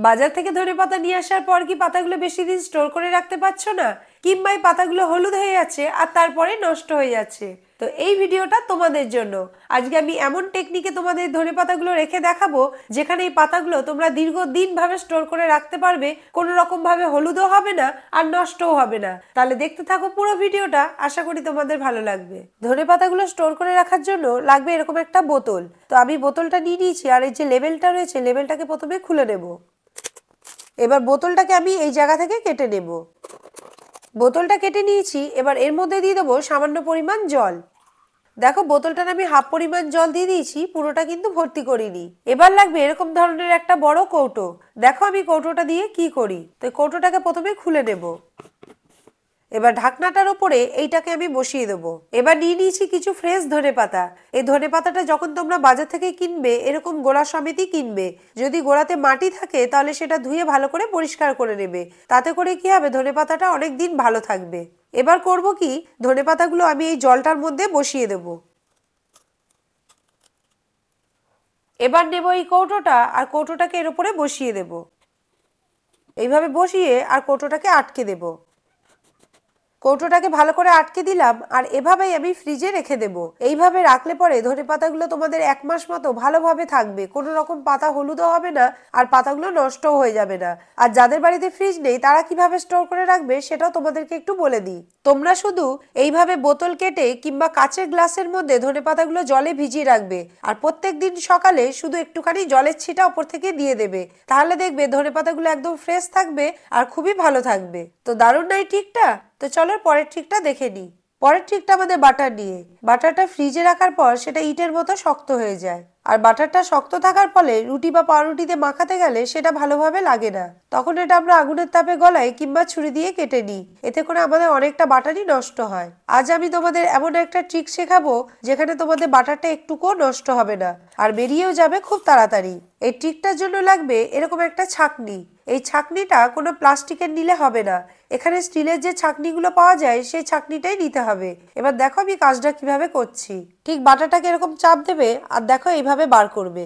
বাজার থেকে ধনেপাতা নিয়ে আসার পর কি পাতাগুলো বেশি দিন স্টোর করে রাখতে পারছো না, কিংবা এই পাতাগুলো হলুদ হয়ে যাচ্ছে আর তারপরে নষ্ট হয়ে যাচ্ছে? তো এই ভিডিওটা তোমাদের জন্য। আজকে আমি এমন টেকনিকে তোমাদের ধনেপাতাগুলো রেখে দেখাবো যেখানে এই পাতাগুলো তোমরা দীর্ঘদিন ভাবে স্টোর করে রাখতে পারবে, কোনো রকম ভাবে হলুদও হবে না আর নষ্টও হবে না। তাহলে দেখতে থাকো পুরো ভিডিওটা, আশা করি তোমাদের ভালো লাগবে। ধনেপাতাগুলো স্টোর করে রাখার জন্য লাগবে এরকম একটা বোতল। তো আমি বোতলটা নিয়ে নিয়েছি আর এই যে লেবেলটা রয়েছে, লেবেলটাকে প্রথমে খুলে নেব। এবার বোতলটাকে আমি এই জায়গা থেকে কেটে নেব। বোতলটা কেটে নিয়েছি, এবার এর মধ্যে দিয়ে দেবো সামান্য পরিমাণ জল। দেখো বোতলটার আমি হাফ পরিমাণ জল দিয়ে দিয়েছি, পুরোটা কিন্তু ভর্তি করিনি। এবার লাগবে এরকম ধরনের একটা বড় কৌটো। দেখো আমি কৌটোটা দিয়ে কি করি। তো কৌটোটাকে প্রথমে খুলে নেব। এবার ঢাকনাটার উপরে এইটাকে আমি বসিয়ে দেবো। এবার নিয়ে নিয়েছি কিছু ফ্রেশ ধনেপাতা। এই ধনেপাতাটা যখন তোমরা বাজার থেকে কিনবে এরকম গোড়া সমেতই কিনবে। যদি গোড়াতে মাটি থাকে তাহলে সেটা ধুয়ে ভালো করে পরিষ্কার করে নেবে। তাতে করে কি হবে, ধনেপাতাটা অনেক দিন ভালো থাকবে। এবার করব কি, ধনেপাতাগুলো আমি এই জলটার মধ্যে বসিয়ে দেব। এবার নেব এই কৌটোটা আর কৌটোটাকে এর উপরে বসিয়ে দেব। এইভাবে বসিয়ে আর কৌটোটাকে আটকে দেব। কৌটোটাকে ভালো করে আটকে দিলাম আর এভাবেই আমি ফ্রিজে রেখে দেব। এইভাবে রাখলে পরে ধনেপাতাগুলো তোমাদের 1 মাস মতো ভালোভাবে থাকবে, কোনো রকম পাতা হলুদও হবে না আর পাতাগুলো নষ্টও হয়ে যাবে না। আর যাদের বাড়িতে ফ্রিজ নেই তারা কিভাবে স্টোর করে রাখবে সেটাও তোমাদেরকে একটু বলে দিই। তোমরা শুধু এইভাবে বোতল কেটে কিংবা কাচের গ্লাসের মধ্যে ধনেপাতাগুলো জলে ভিজিয়ে রাখবে আর প্রত্যেকদিন সকালে শুধু একটুখানি জলের ছিটা উপর থেকে দিয়ে দেবে। তাহলে দেখবে ধনেপাতাগুলো একদম ফ্রেশ থাকবে আর খুবই ভালো থাকবে। তো দারুণ নাই ট্রিকটা? তো চলো পরের ট্রিকটা দেখে নিই। পরের ট্রিকটা আমাদের বাটার নিয়ে। বাটারটা ফ্রিজে রাখার পর সেটা ইটের মতো শক্ত হয়ে যায় আর বাটারটা শক্ত থাকার ফলে রুটি বা পাউরুটিতে মাখাতে গেলে সেটা ভালোভাবে লাগে না। তখন এটা আমরা আগুনের তাপে গলায় কিংবা ছুরি দিয়ে কেটে নিই। এতে করে আমাদের অনেকটা বাটারই নষ্ট হয়। আজ আমি তোমাদের এমন একটা ট্রিক শেখাবো যেখানে তোমাদের বাটারটা একটুকুও নষ্ট হবে না আর বেরিয়েও যাবে খুব তাড়াতাড়ি। এই ট্রিকটার জন্য লাগবে এরকম একটা ছাঁকনি। এই ছাঁকনিটা কোনো প্লাস্টিকের নিলে হবে না, এখানে স্টিলের যে ছাঁকনিগুলো পাওয়া যায় সেই ছাঁকনিটাই নিতে হবে। এবার দেখো আমি কাজটা কিভাবে করছি। ঠিক বাটাটাকে এরকম চাপ দেবে আর দেখো এইভাবে বার করবে।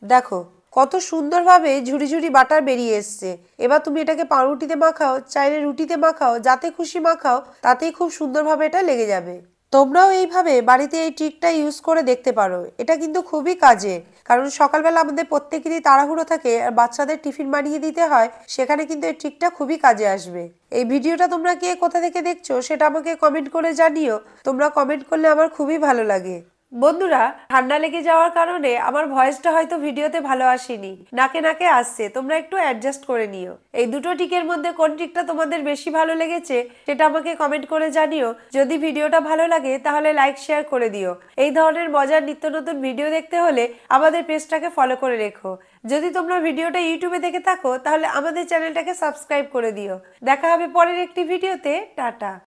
দেখো কত সুন্দরভাবে ঝুড়ি ঝুড়ি বাটার বেরিয়ে এসছে। এবার তুমি এটাকে পাউরুটিতে মাখাও, চাইলে রুটিতে মাখাও, যাতে খুশি মাখাও, তাতেই খুব সুন্দরভাবে এটা লেগে যাবে। তোমরাও এইভাবে বাড়িতে এই ট্রিকটা ইউজ করে দেখতে পারো। এটা কিন্তু খুবই কাজে, কারণ সকালবেলা আমাদের প্রত্যেকেরই তাড়াহুড়ো থাকে আর বাচ্চাদের টিফিন বানিয়ে দিতে হয়, সেখানে কিন্তু এই ট্রিকটা খুবই কাজে আসবে। এই ভিডিওটা তোমরা কে কোথা থেকে দেখছো সেটা আমাকে কমেন্ট করে জানিও। তোমরা কমেন্ট করলে আমার খুবই ভালো লাগে। বন্ধুরা, ঠান্ডা লেগে যাওয়ার কারণে আমার ভয়েসটা হয়তো ভিডিওতে ভালো আসেনি, নাকে নাকে আসছে, তোমরা একটু অ্যাডজাস্ট করে নিও। এই দুটো টিকের মধ্যে কোন টিকটা তোমাদের বেশি ভালো লেগেছে সেটা আমাকে কমেন্ট করে জানিও। যদি ভিডিওটা ভালো লাগে তাহলে লাইক শেয়ার করে দিও। এই ধরনের মজার নিত্য নতুন ভিডিও দেখতে হলে আমাদের পেজটাকে ফলো করে রেখো। যদি তোমরা ভিডিওটা ইউটিউবে দেখে থাকো তাহলে আমাদের চ্যানেলটাকে সাবস্ক্রাইব করে দিও। দেখা হবে পরের একটি ভিডিওতে। টাটা।